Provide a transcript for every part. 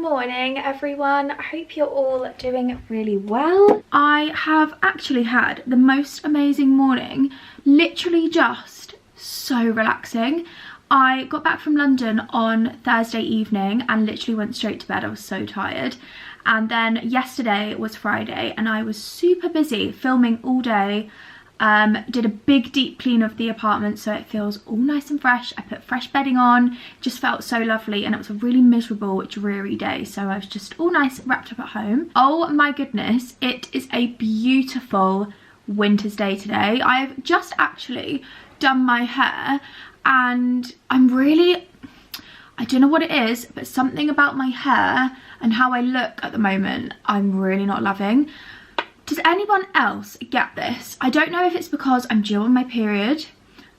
morning everyone. I hope you're all doing really well. I have actually had the most amazing morning, literally just so relaxing. I got back from London on Thursday evening and literally went straight to bed. I was so tired. And then yesterday was Friday and I was super busy filming all day. Did a big deep clean of the apartment so it feels all nice and fresh. I put fresh bedding on, just felt so lovely, and it was a really miserable, dreary day, so I was just all nice wrapped up at home. Oh my goodness, it is a beautiful winter's day today. I've just actually done my hair and I don't know what it is, but something about my hair and how I look at the moment I'm really not loving. Does anyone else get this? I don't know if it's because I'm due on my period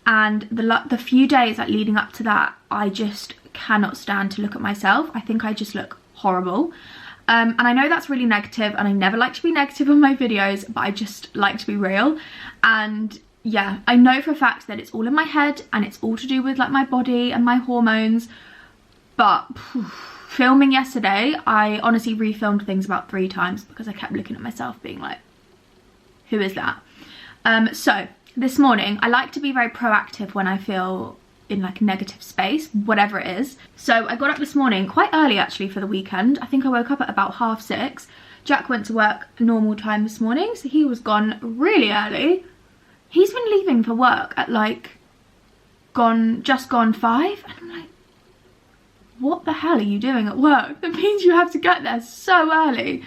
and the few days like leading up to that, I just cannot stand to look at myself. I think I just look horrible. And I know that's really negative and I never like to be negative on my videos, but I just like to be real. And yeah, I know for a fact that it's all in my head and it's all to do with like my body and my hormones. But filming yesterday, I honestly refilmed things about 3 times because I kept looking at myself being like, who is that? So this morning, I like to be very proactive when I feel in like a negative space, whatever it is. So I got up this morning quite early actually for the weekend. I think I woke up at about 6:30. Jack went to work normal time this morning, so he was gone really early. He's been leaving for work at like just gone 5, and I'm like, what the hell are you doing at work? That means you have to get there so early.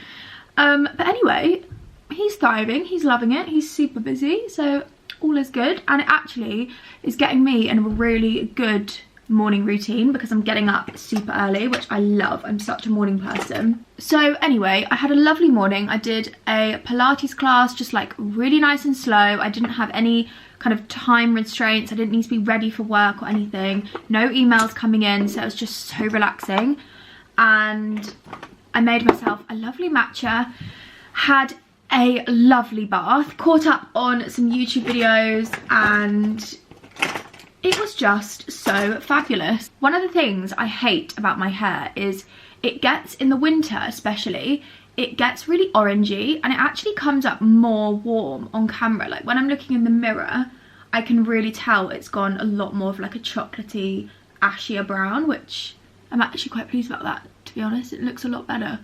But anyway, he's thriving, he's loving it, he's super busy, so all is good. And it actually is getting me in a really good morning routine because I'm getting up super early, which I love. I'm such a morning person. So anyway, I had a lovely morning. I did a Pilates class, just like really nice and slow. I didn't have any kind of time restraints. I didn't need to be ready for work or anything. No emails coming in, so it was just so relaxing. And I made myself a lovely matcha, had a lovely bath, caught up on some YouTube videos, and it was just so fabulous. One of the things I hate about my hair is it gets, in the winter especially, it gets really orangey and it actually comes up more warm on camera. Like when I'm looking in the mirror, I can really tell it's gone a lot more of like a chocolatey, ashier brown, which I'm actually quite pleased about that, to be honest. It looks a lot better.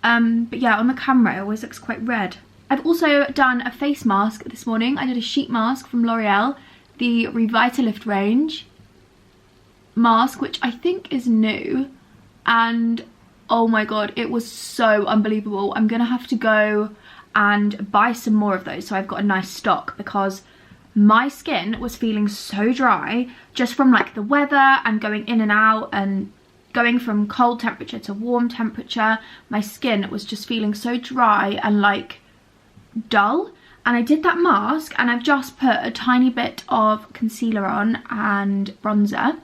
But yeah, on the camera it always looks quite red. I've also done a face mask this morning. I did a sheet mask from L'Oreal, the Revitalift range mask, which I think is new, and oh my god, it was so unbelievable. I'm gonna have to go and buy some more of those so I've got a nice stock, because my skin was feeling so dry just from like the weather and going in and out and going from cold temperature to warm temperature. My skin was just feeling so dry and like dull. And I did that mask and I've just put a tiny bit of concealer on and bronzer,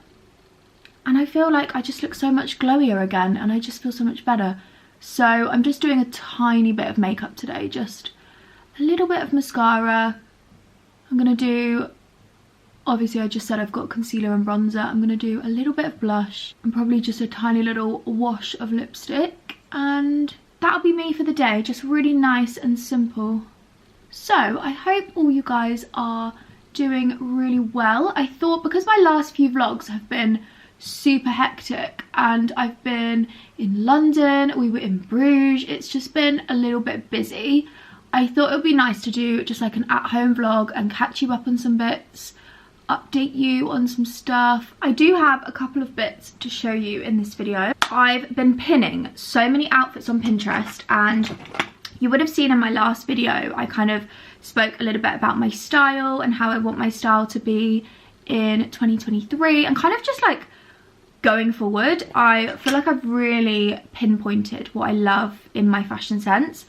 and I feel like I just look so much glowier again and I just feel so much better. So I'm just doing a tiny bit of makeup today, just a little bit of mascara. I'm gonna do, obviously I just said I've got concealer and bronzer. I'm gonna do a little bit of blush and probably just a tiny little wash of lipstick, and that'll be me for the day, just really nice and simple. So I hope all you guys are doing really well. I thought, because my last few vlogs have been super hectic and I've been in London, we were in Bruges, it's just been a little bit busy, I thought it would be nice to do just like an at-home vlog and catch you up on some bits, update you on some stuff. I do have a couple of bits to show you in this video. I've been pinning so many outfits on Pinterest, and you would have seen in my last video I kind of spoke a little bit about my style and how I want my style to be in 2023, and kind of just like going forward. I feel like I've really pinpointed what I love in my fashion sense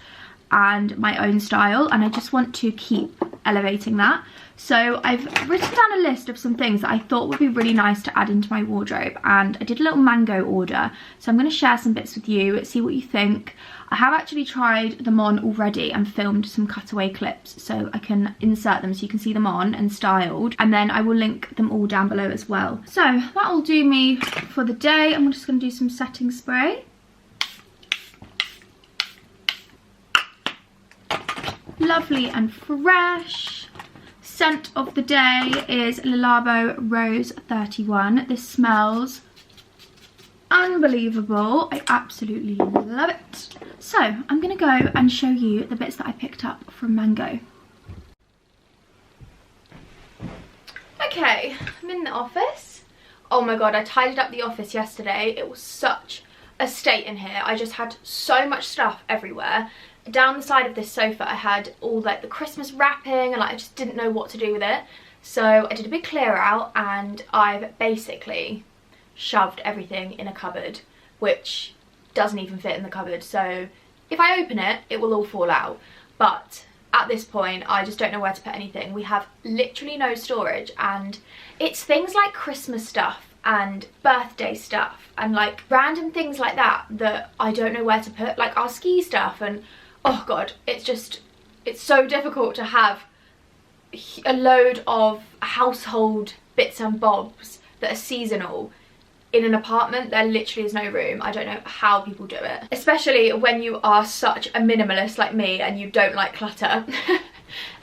and my own style, and I just want to keep elevating that. So I've written down a list of some things that I thought would be really nice to add into my wardrobe, and I did a little mango order, so I'm going to share some bits with you, see what you think. I have actually tried them on already and filmed some cutaway clips so I can insert them so you can see them on and styled, and then I will link them all down below as well. So that will do me for the day. I'm just going to do some setting spray. lovely and fresh. Scent of the day is Le Labo Rose 31. This smells unbelievable. I absolutely love it. So I'm gonna go and show you the bits that I picked up from Mango. Okay, I'm in the office. Oh my god, I tidied up the office yesterday. It was such a state in here. I just had so much stuff everywhere. Down the side of this sofa I had all like the Christmas wrapping, and like I just didn't know what to do with it. So I did a big clear out and I've basically shoved everything in a cupboard, which doesn't even fit in the cupboard. So if I open it, it will all fall out. But at this point, I just don't know where to put anything. We have literally no storage, and it's things like Christmas stuff and birthday stuff and like random things like that that I don't know where to put, like our ski stuff. And oh god, it's so difficult to have a load of household bits and bobs that are seasonal in an apartment. There literally is no room. I don't know how people do it, especially when you are such a minimalist like me and you don't like clutter.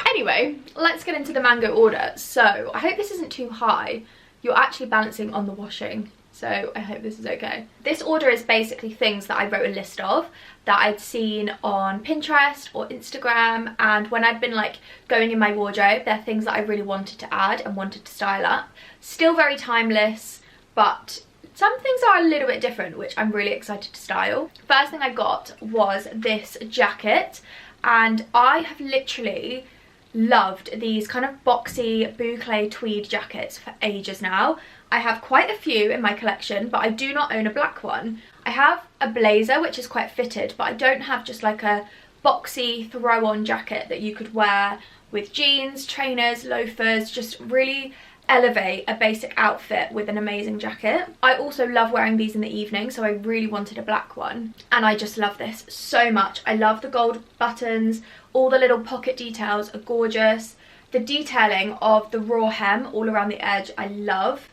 Anyway, let's get into the Mango order. So I hope this isn't too high. You're actually balancing on the washing, so I hope this is okay. This order is basically things that I wrote a list of that I'd seen on Pinterest or Instagram, and when I'd been like going in my wardrobe, they're things that I really wanted to add and wanted to style up. Still very timeless, but some things are a little bit different, which I'm really excited to style. First thing I got was this jacket, and I have literally loved these kind of boxy boucle tweed jackets for ages now. I have quite a few in my collection, but I do not own a black one. I have a blazer which is quite fitted, but I don't have just like a boxy throw-on jacket that you could wear with jeans, trainers, loafers, just really elevate a basic outfit with an amazing jacket. I also love wearing these in the evening, so I really wanted a black one, and I just love this so much. I love the gold buttons, all the little pocket details are gorgeous. The detailing of the raw hem all around the edge I love.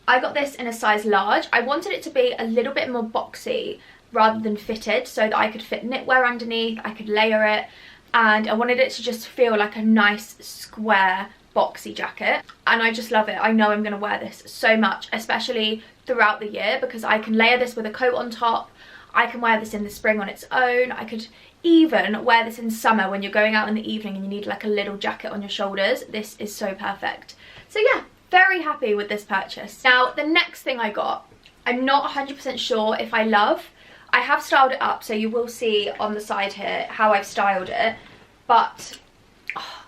I got this in a size large. I wanted it to be a little bit more boxy rather than fitted, so that I could fit knitwear underneath, I could layer it, and I wanted it to just feel like a nice square boxy jacket, and I just love it. I know I'm going to wear this so much, especially throughout the year, because I can layer this with a coat on top. I can wear this in the spring on its own. I could even wear this in summer when you're going out in the evening and you need like a little jacket on your shoulders. This is so perfect. So yeah, very happy with this purchase. Now the next thing I got, I'm not 100% sure if I love. I have styled it up, so you will see on the side here how I've styled it, but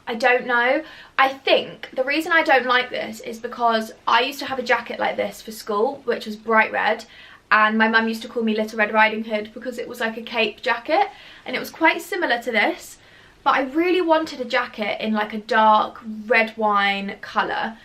I don't know. I think the reason I don't like this is because I used to have a jacket like this for school, which was bright red, and my mum used to call me Little Red Riding Hood because it was like a cape jacket, and it was quite similar to this, but I really wanted a jacket in like a dark red wine colour.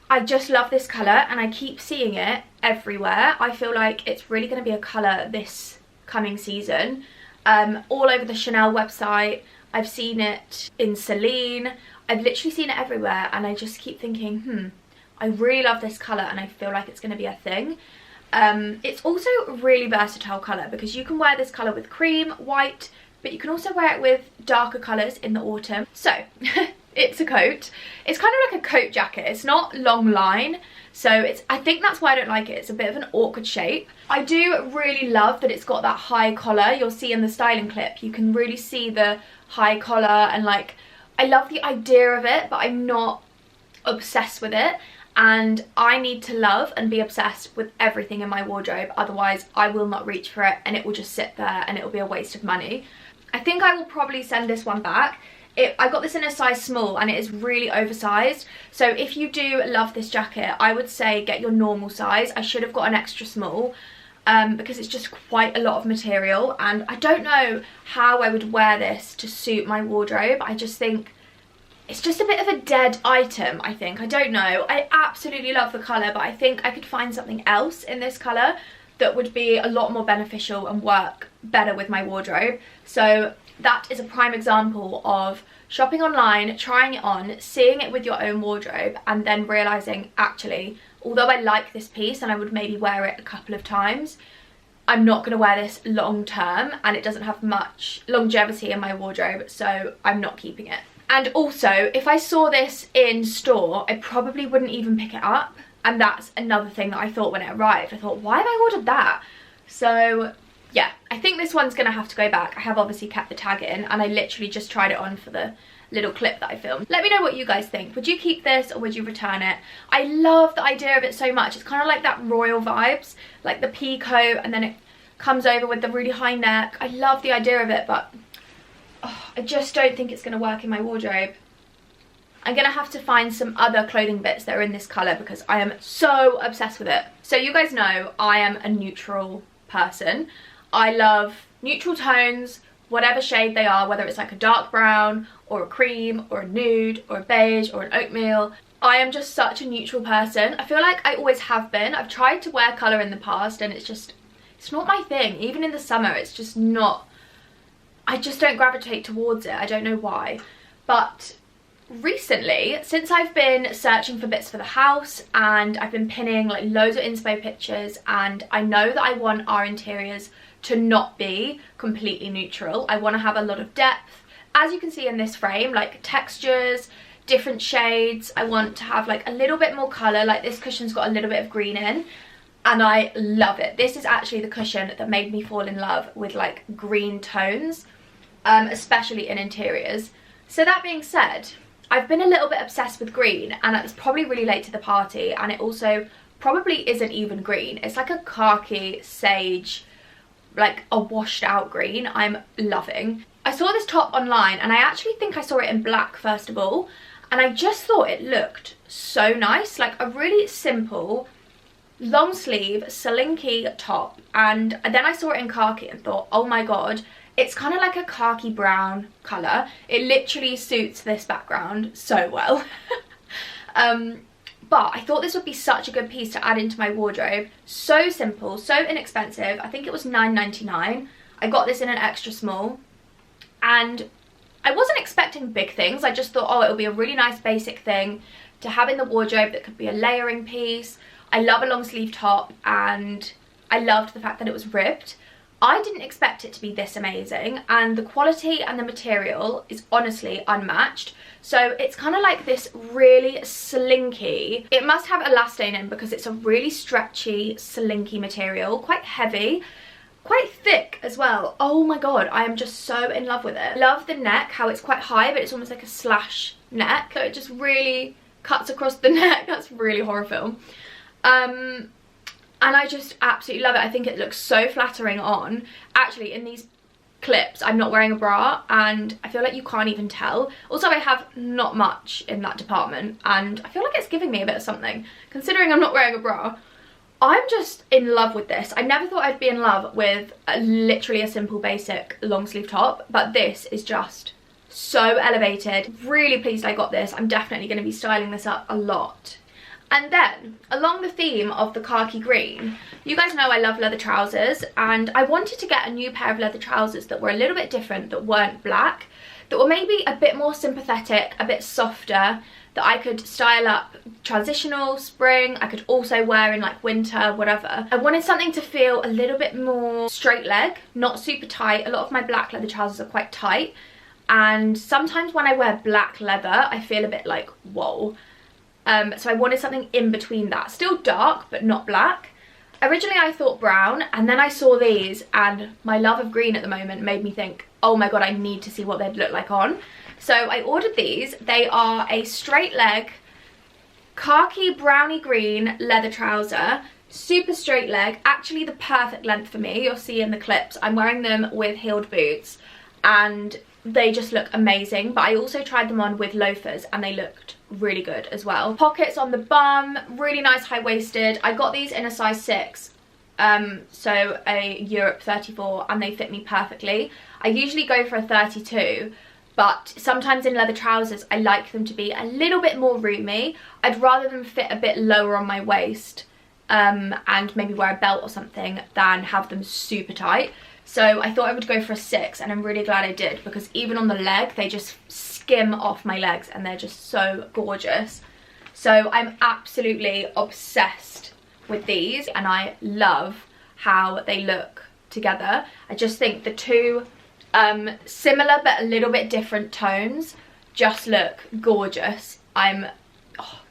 I just love this colour and I keep seeing it everywhere. I feel like it's really going to be a colour this coming season. All over the Chanel website, I've seen it in Celine, I've literally seen it everywhere, and I just keep thinking, I really love this colour and I feel like it's going to be a thing. It's also a really versatile colour because you can wear this colour with cream, white, but you can also wear it with darker colours in the autumn. So it's a coat. It's kind of like a coat jacket. It's not long line, so I think that's why I don't like it. It's a bit of an awkward shape. I do really love that it's got that high collar. You'll see in the styling clip, you can really see the high collar, and like I love the idea of it, but I'm not obsessed with it. And I need to love and be obsessed with everything in my wardrobe, otherwise I will not reach for it and it will just sit there and it will be a waste of money. I think I will probably send this one back. I got this in a size small and it is really oversized, so if you do love this jacket, I would say get your normal size. I should have got an extra small because it's just quite a lot of material, and I don't know how I would wear this to suit my wardrobe. I just think it's just a bit of a dead item, I think. I don't know. I absolutely love the colour, but I think I could find something else in this colour that would be a lot more beneficial and work better with my wardrobe. So that is a prime example of shopping online, trying it on, seeing it with your own wardrobe, and then realising, actually, although I like this piece and I would maybe wear it a couple of times, I'm not going to wear this long term and it doesn't have much longevity in my wardrobe, so I'm not keeping it. And also, if I saw this in store, I probably wouldn't even pick it up. And that's another thing that I thought when it arrived. I thought, why have I ordered that? So yeah, I think this one's going to have to go back. I have obviously kept the tag in and I literally just tried it on for the little clip that I filmed. Let me know what you guys think. Would you keep this or would you return it? I love the idea of it so much. It's kind of like that royal vibes, like the pea coat and then it comes over with the really high neck. I love the idea of it, but I just don't think it's going to work in my wardrobe. I'm going to have to find some other clothing bits that are in this colour because I am so obsessed with it. So you guys know I am a neutral person. I love neutral tones, whatever shade they are, whether it's like a dark brown or a cream or a nude or a beige or an oatmeal. I am just such a neutral person. I feel like I always have been. I've tried to wear colour in the past and it's not my thing. Even in the summer, it's just not, I just don't gravitate towards it. I don't know why. But recently, since I've been searching for bits for the house and I've been pinning like loads of inspo pictures, and I know that I want our interiors to not be completely neutral. I want to have a lot of depth, as you can see in this frame, like textures, different shades. I want to have like a little bit more colour, like this cushion's got a little bit of green in and I love it. This is actually the cushion that made me fall in love with like green tones, especially in interiors. So that being said, I've been a little bit obsessed with green and it's probably really late to the party, and it also probably isn't even green. It's like a khaki, sage, like a washed out green. I'm loving. I saw this top online and I actually think I saw it in black first of all, and I just thought it looked so nice, like a really simple long sleeve slinky top. And then I saw it in khaki and thought, oh my god, it's kind of like a khaki brown colour. It literally suits this background so well. But I thought this would be such a good piece to add into my wardrobe. So simple, so inexpensive. I think it was $9.99. I got this in an extra small. And I wasn't expecting big things. I just thought, oh, it'll be a really nice basic thing to have in the wardrobe that could be a layering piece. I love a long sleeve top and I loved the fact that it was ribbed. I didn't expect it to be this amazing, and the quality and the material is honestly unmatched. So it's kind of like this really slinky, it must have elastane in because it's a really stretchy, slinky material, quite heavy, quite thick as well. Oh my god, I am just so in love with it. I love the neck, how it's quite high, but it's almost like a slash neck. So it just really cuts across the neck. That's really horror film. And I just absolutely love it. I think it looks so flattering on. Actually, in these clips, I'm not wearing a bra and I feel like you can't even tell. Also, I have not much in that department and I feel like it's giving me a bit of something. Considering I'm not wearing a bra, I'm just in love with this. I never thought I'd be in love with literally a simple basic long sleeve top, but this is just so elevated. Really pleased I got this. I'm definitely going to be styling this up a lot. And then, along the theme of the khaki green, you guys know I love leather trousers, and I wanted to get a new pair of leather trousers that were a little bit different, that weren't black, that were maybe a bit more sympathetic, a bit softer, that I could style up transitional, spring, I could also wear in like winter, whatever. I wanted something to feel a little bit more straight leg, not super tight. A lot of my black leather trousers are quite tight, and sometimes when I wear black leather, I feel a bit like, whoa. So I wanted something in between that, still dark but not black. Originally I thought brown, and then I saw these and my love of green at the moment made me think, oh my god, I need to see what they'd look like on. So I ordered these. They are a straight leg khaki brownie green leather trouser, super straight leg, actually the perfect length for me. You'll see in the clips I'm wearing them with heeled boots and they just look amazing, but I also tried them on with loafers and they looked really good as well. Pockets on the bum, really nice high-waisted. I got these in a size 6, so a Europe 34, and they fit me perfectly. I usually go for a 32, but sometimes in leather trousers I like them to be a little bit more roomy. I'd rather them fit a bit lower on my waist and maybe wear a belt or something than have them super tight. So I thought I would go for a 6, and I'm really glad I did, because even on the leg they just skim off my legs and they're just so gorgeous. So I'm absolutely obsessed with these, and I love how they look together. I just think the two similar but a little bit different tones just look gorgeous. I'm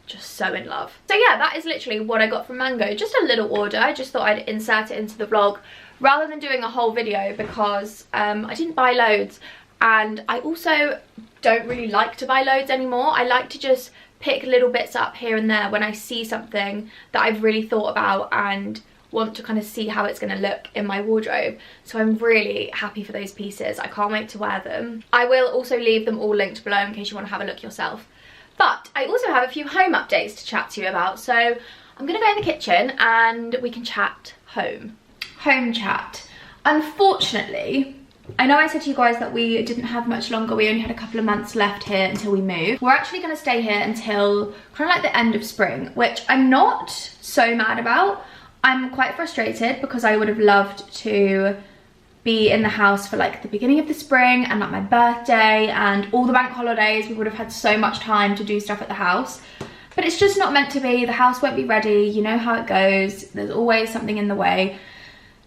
just so in love. So yeah, that is literally what I got from Mango. Just a little order. I just thought I'd insert it into the vlog rather than doing a whole video, because I didn't buy loads, and I also don't really like to buy loads anymore. I like to just pick little bits up here and there when I see something that I've really thought about and want to kind of see how it's going to look in my wardrobe. So I'm really happy for those pieces. I can't wait to wear them. I will also leave them all linked below in case you want to have a look yourself. But I also have a few home updates to chat to you about, so I'm going to go in the kitchen and we can chat home. Home chat. Unfortunately, I know I said to you guys that we didn't have much longer. We only had a couple of months left here until we move. We're actually going to stay here until kind of like the end of spring, which I'm not so mad about. I'm quite frustrated because I would have loved to be in the house for like the beginning of the spring and like my birthday and all the bank holidays. We would have had so much time to do stuff at the house, but it's just not meant to be. The house won't be ready. You know how it goes. There's always something in the way.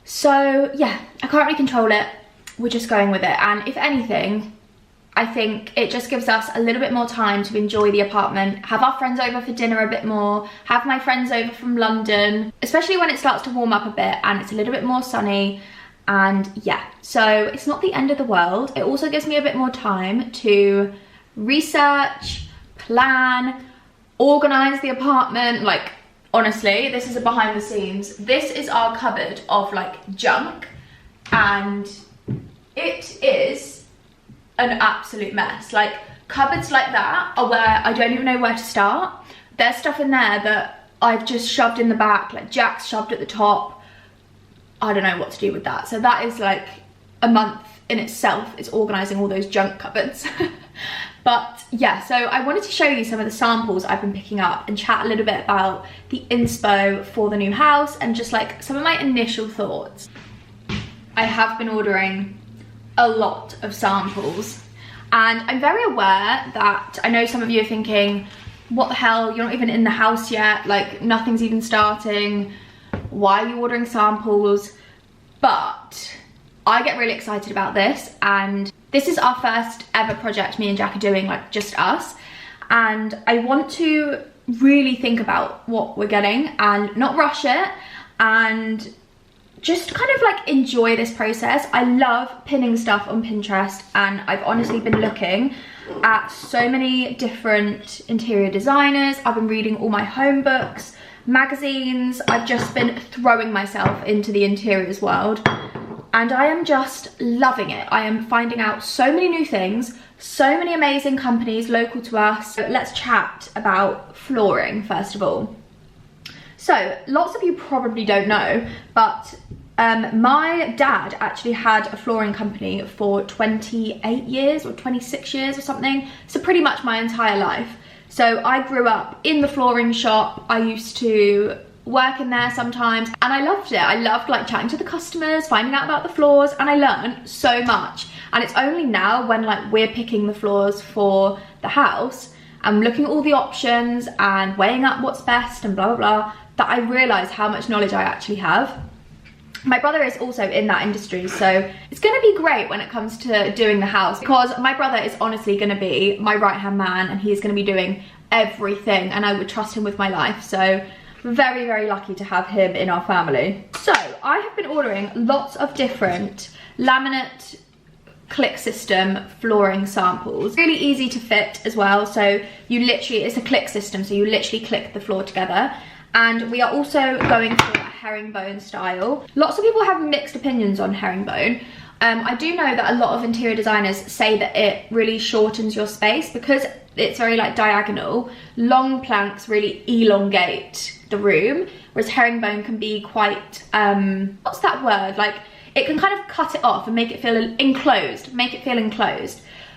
So yeah, I can't really control it. We're just going with it. And if anything, I think it just gives us a little bit more time to enjoy the apartment, have our friends over for dinner a bit more, have my friends over from London, especially when it starts to warm up a bit and it's a little bit more sunny. And yeah, so it's not the end of the world. It also gives me a bit more time to research, plan, organize the apartment. Like, honestly, this is a behind the scenes. This is our cupboard of like junk, and it is an absolute mess. Like, cupboards like that are where I don't even know where to start. There's stuff in there that I've just shoved in the back, like Jack's shoved at the top. I don't know what to do with that. So that is like a month in itself. It's organising all those junk cupboards. But yeah, so I wanted to show you some of the samples I've been picking up and chat a little bit about the inspo for the new house and just like some of my initial thoughts. I have been ordering a lot of samples, and I'm very aware that I know some of you are thinking, what the hell, you're not even in the house yet, like nothing's even starting, why are you ordering samples? But I get really excited about this, and this is our first ever project me and Jack are doing, like just us, and I want to really think about what we're getting and not rush it and just kind of like enjoy this process. I love pinning stuff on Pinterest, and I've honestly been looking at so many different interior designers. I've been reading all my home books, magazines. I've just been throwing myself into the interiors world, and I am just loving it. I am finding out so many new things, so many amazing companies local to us. So let's chat about flooring first of all. So lots of you probably don't know, but my dad actually had a flooring company for 28 years or 26 years or something. So pretty much my entire life. So I grew up in the flooring shop. I used to work in there sometimes, and I loved it. I loved like chatting to the customers, finding out about the floors, and I learned so much. And it's only now when like we're picking the floors for the house, I'm looking at all the options and weighing up what's best and blah blah blah, that I realise how much knowledge I actually have. My brother is also in that industry, so it's going to be great when it comes to doing the house, because my brother is honestly going to be my right-hand man, and he's going to be doing everything, and I would trust him with my life. So very, very lucky to have him in our family. So I have been ordering lots of different laminate click system flooring samples. Really easy to fit as well, so you literally, it's a click system, so you literally click the floor together. And we are also going for a herringbone style. Lots of people have mixed opinions on herringbone. I do know that a lot of interior designers say that it really shortens your space because it's very like diagonal. Long planks really elongate the room, whereas herringbone can be quite, what's that word? Like, it can kind of cut it off and make it feel enclosed,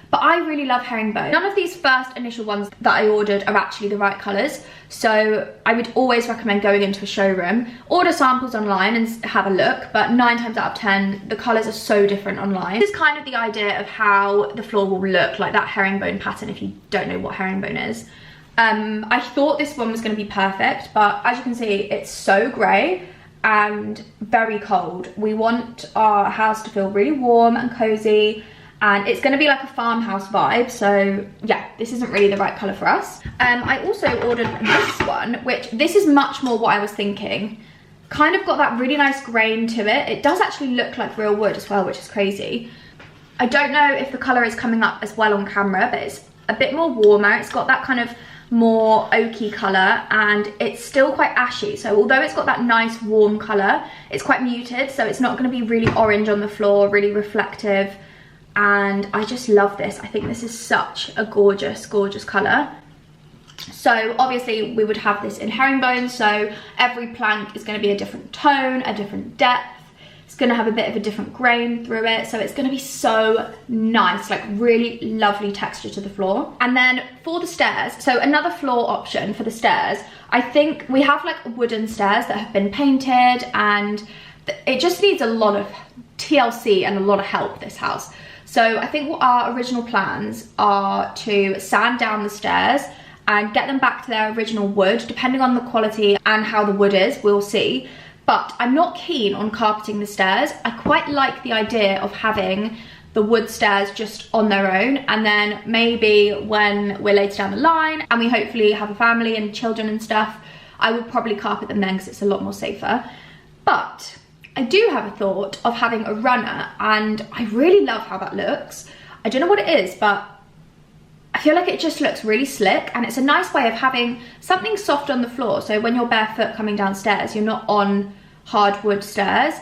But I really love herringbone. None of these first initial ones that I ordered are actually the right colours, so I would always recommend going into a showroom. Order samples online and have a look, but 9 times out of 10, the colours are so different online. This is kind of the idea of how the floor will look, like that herringbone pattern, if you don't know what herringbone is. I thought this one was going to be perfect, but as you can see, it's so grey, and very cold. We want our house to feel really warm and cozy, and it's going to be like a farmhouse vibe. So yeah, this isn't really the right colour for us. I also ordered this one, which this is much more what I was thinking. Kind of got that really nice grain to it. It does actually look like real wood as well, which is crazy. I don't know if the colour is coming up as well on camera, but it's a bit more warmer. It's got that kind of more oaky colour, and it's still quite ashy. So although it's got that nice warm colour, it's quite muted, so it's not going to be really orange on the floor, really reflective. And I just love this. I think this is such a gorgeous, gorgeous colour. So obviously we would have this in herringbone, so every plank is going to be a different tone, a different depth. It's going to have a bit of a different grain through it, so it's going to be so nice, like really lovely texture to the floor. And then for the stairs, so another floor option for the stairs, I think we have like wooden stairs that have been painted, and it just needs a lot of TLC and a lot of help, this house. So I think what our original plans are to sand down the stairs and get them back to their original wood, depending on the quality and how the wood is, we'll see. But I'm not keen on carpeting the stairs. I quite like the idea of having the wood stairs just on their own, and then maybe when we're later down the line and we hopefully have a family and children and stuff, I would probably carpet them then because it's a lot more safer. But I do have a thought of having a runner, and I really love how that looks. I don't know what it is, but I feel like it just looks really slick, and it's a nice way of having something soft on the floor, so when you're barefoot coming downstairs, you're not on hardwood stairs,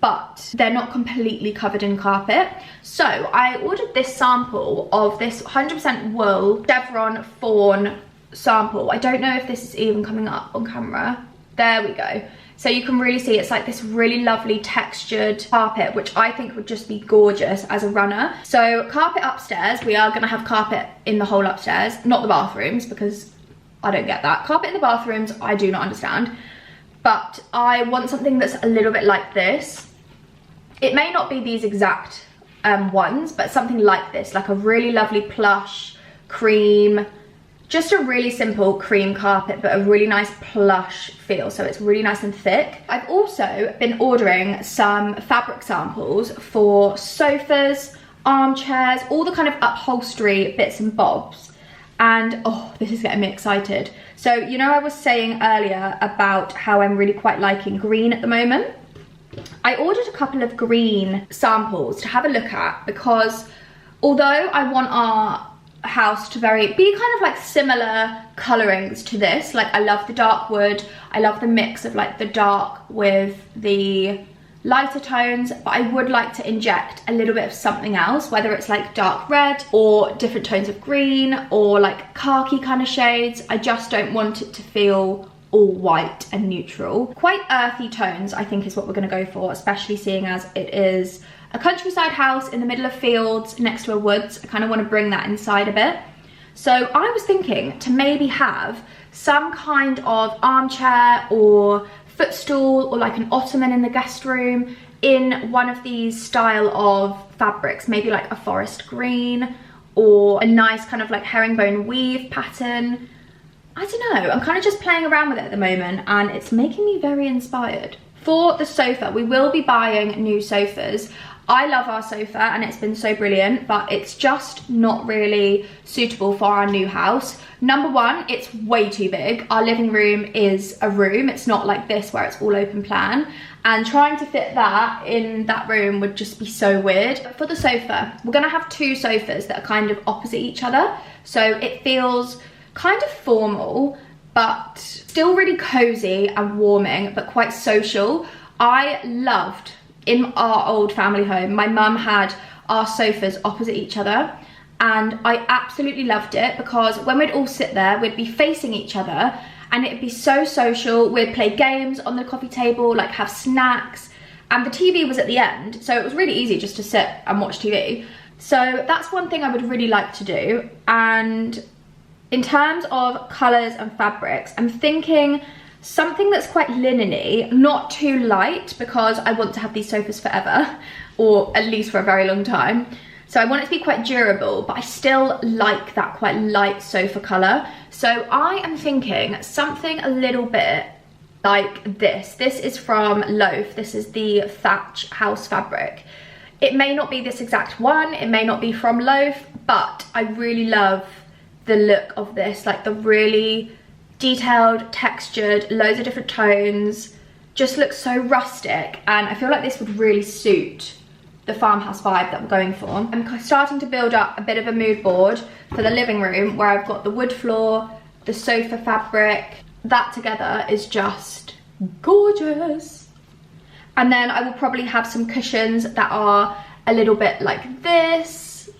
but they're not completely covered in carpet. So I ordered this sample of this 100% wool chevron fawn sample. I don't know if this is even coming up on camera. There we go. So you can really see it's like this really lovely textured carpet, which I think would just be gorgeous as a runner. So carpet upstairs, we are gonna have carpet in the whole upstairs, not the bathrooms, because I don't get that. Carpet in the bathrooms, I do not understand. But I want something that's a little bit like this. It may not be these exact ones, but something like this, like a really lovely plush cream, just a really simple cream carpet, but a really nice plush feel, so it's really nice and thick. I've also been ordering some fabric samples for sofas, armchairs, all the kind of upholstery bits and bobs. And oh, this is getting me excited. So, you know, I was saying earlier about how I'm really quite liking green at the moment. I ordered a couple of green samples to have a look at, because although I want our house to be kind of like similar colorings to this, like I love the dark wood, I love the mix of like the dark with the lighter tones, but I would like to inject a little bit of something else, whether it's like dark red or different tones of green or like khaki kind of shades. I just don't want it to feel all white and neutral. Quite earthy tones I think is what we're going to go for, especially seeing as it is a countryside house in the middle of fields next to a woods. I kind of want to bring that inside a bit. So I was thinking to maybe have some kind of armchair or footstool or like an ottoman in the guest room in one of these style of fabrics, maybe like a forest green or a nice kind of like herringbone weave pattern. I don't know, I'm kind of just playing around with it at the moment, and it's making me very inspired. For the sofa, we will be buying new sofas. I love our sofa and it's been so brilliant, but it's just not really suitable for our new house. Number one, it's way too big. Our living room is a room. It's not like this where it's all open plan. And trying to fit that in that room would just be so weird. But for the sofa, we're gonna have two sofas that are kind of opposite each other. So it feels kind of formal, but still really cozy and warming, but quite social. I loved, in our old family home, my mum had our sofas opposite each other, and I absolutely loved it because when we'd all sit there, we'd be facing each other and it'd be so social. We'd play games on the coffee table, like have snacks, and the TV was at the end, so it was really easy just to sit and watch TV. So that's one thing I would really like to do. And in terms of colours and fabrics, I'm thinking something that's quite linen-y, not too light, because I want to have these sofas forever, or at least for a very long time. So I want it to be quite durable, but I still like that quite light sofa colour. So I am thinking something a little bit like this. This is from Loaf. This is the Thatch House fabric. It may not be this exact one, it may not be from Loaf, but I really love the look of this, like the really detailed, textured, loads of different tones, just looks so rustic, and I feel like this would really suit the farmhouse vibe that we're going for. I'm starting to build up a bit of a mood board for the living room where I've got the wood floor, the sofa fabric. That together is just gorgeous. And then I will probably have some cushions that are a little bit like this,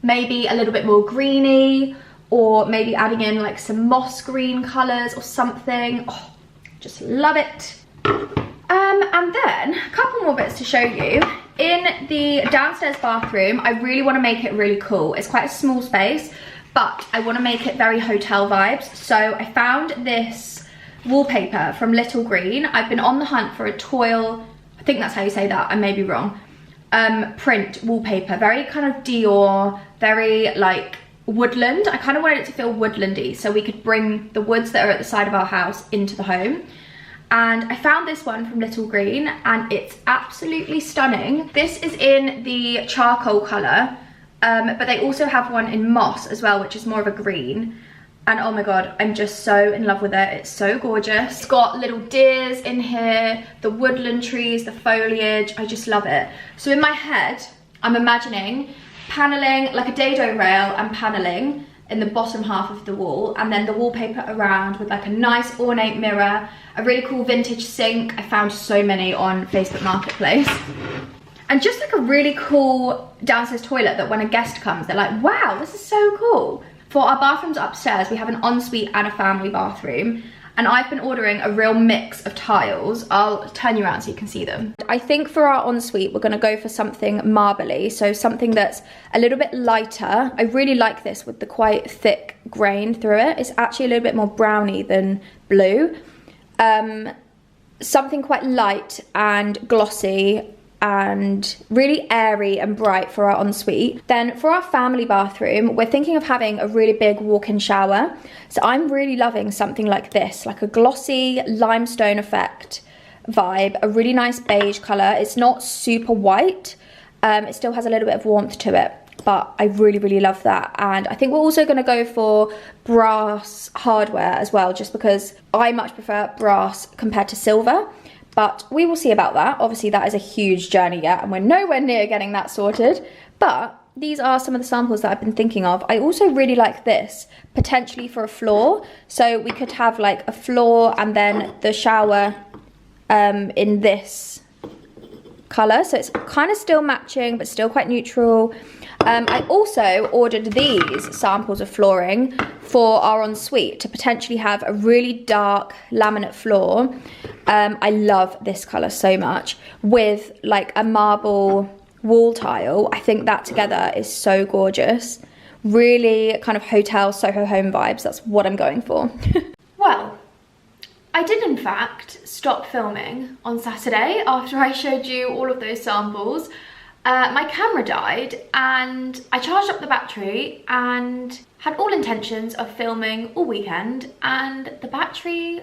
maybe a little bit more greeny, or maybe adding in like some moss green colours or something. Oh, just love it. And then a couple more bits to show you. In the downstairs bathroom, I really want to make it really cool. It's quite a small space, but I want to make it very hotel vibes. So I found this wallpaper from Little Green. I've been on the hunt for a toil, I think that's how you say that, I may be wrong, print wallpaper, very kind of Dior, very like woodland. I kind of wanted it to feel woodlandy, so we could bring the woods that are at the side of our house into the home. And I found this one from Little Green, and it's absolutely stunning. This is in the charcoal colour, but they also have one in moss as well, which is more of a green. And oh my god, I'm just so in love with it. It's so gorgeous. It's got little deers in here, the woodland trees, the foliage. I just love it. So in my head, I'm imagining paneling, like a dado rail and paneling in the bottom half of the wall, and then the wallpaper around with like a nice ornate mirror, a really cool vintage sink. I found so many on Facebook Marketplace. And just like a really cool downstairs toilet that when a guest comes, they're like, wow, this is so cool. For our bathrooms upstairs, we have an ensuite and a family bathroom, and I've been ordering a real mix of tiles. I'll turn you around so you can see them. I think for our ensuite, we're gonna go for something marbly, so something that's a little bit lighter. I really like this with the quite thick grain through it. It's actually a little bit more browny than blue. Something quite light and glossy, and really airy and bright for our ensuite. Then for our family bathroom, we're thinking of having a really big walk-in shower. So I'm really loving something like this, like a glossy limestone effect vibe, a really nice beige colour. It's not super white, it still has a little bit of warmth to it, but I really, really love that. And I think we're also gonna go for brass hardware as well, just because I much prefer brass compared to silver. But we will see about that. Obviously that is a huge journey yet, and we're nowhere near getting that sorted. But these are some of the samples that I've been thinking of. I also really like this, potentially for a floor. So we could have like a floor and then the shower in this colour. So it's kind of still matching, but still quite neutral. I also ordered these samples of flooring for our ensuite to potentially have a really dark laminate floor. I love this colour so much, with like a marble wall tile. I think that together is so gorgeous. Really kind of hotel Soho home vibes. That's what I'm going for. Well, I did in fact stop filming on Saturday after I showed you all of those samples. My camera died, and I charged up the battery and had all intentions of filming all weekend, and the battery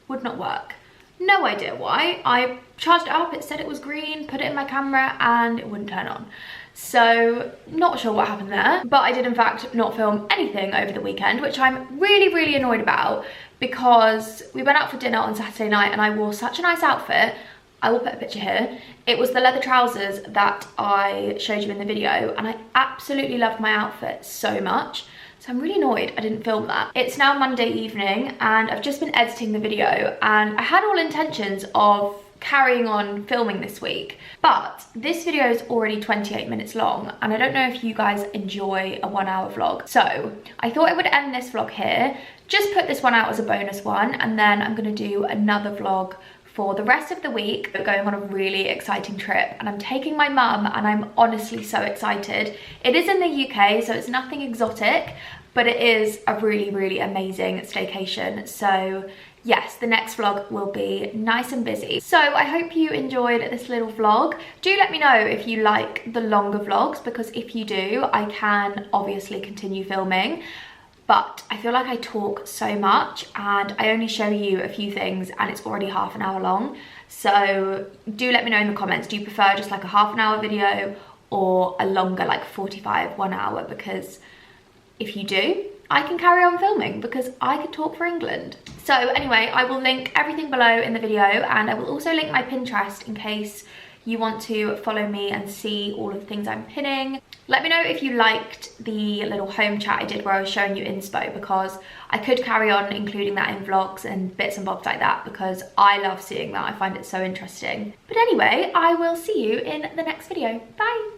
would not work. No idea why. I charged it up, it said it was green, put it in my camera, and it wouldn't turn on. So not sure what happened there, but I did in fact not film anything over the weekend, which I'm really, really annoyed about, because we went out for dinner on Saturday night and I wore such a nice outfit. I will put a picture here. It was the leather trousers that I showed you in the video, and I absolutely loved my outfit so much. So I'm really annoyed I didn't film that. It's now Monday evening, and I've just been editing the video, and I had all intentions of carrying on filming this week, but this video is already 28 minutes long, and I don't know if you guys enjoy a 1 hour vlog. So I thought I would end this vlog here, just put this one out as a bonus one, and then I'm gonna do another vlog for the rest of the week. We're going on a really exciting trip, and I'm taking my mum, and I'm honestly so excited. It is in the UK, so it's nothing exotic, but it is a really, really amazing staycation. So yes, the next vlog will be nice and busy. So I hope you enjoyed this little vlog. Do let me know if you like the longer vlogs, because if you do, I can obviously continue filming. but I feel like I talk so much and I only show you a few things and it's already half an hour long. So do let me know in the comments, do you prefer just like a half an hour video or a longer, like 45, 1 hour? Because if you do, I can carry on filming because I could talk for England. So anyway, I will link everything below in the video, and I will also link my Pinterest in case you want to follow me and see all of the things I'm pinning. Let me know if you liked the little home chat I did where I was showing you inspo, because I could carry on including that in vlogs and bits and bobs like that because I love seeing that. I find it so interesting. But anyway, I will see you in the next video. Bye!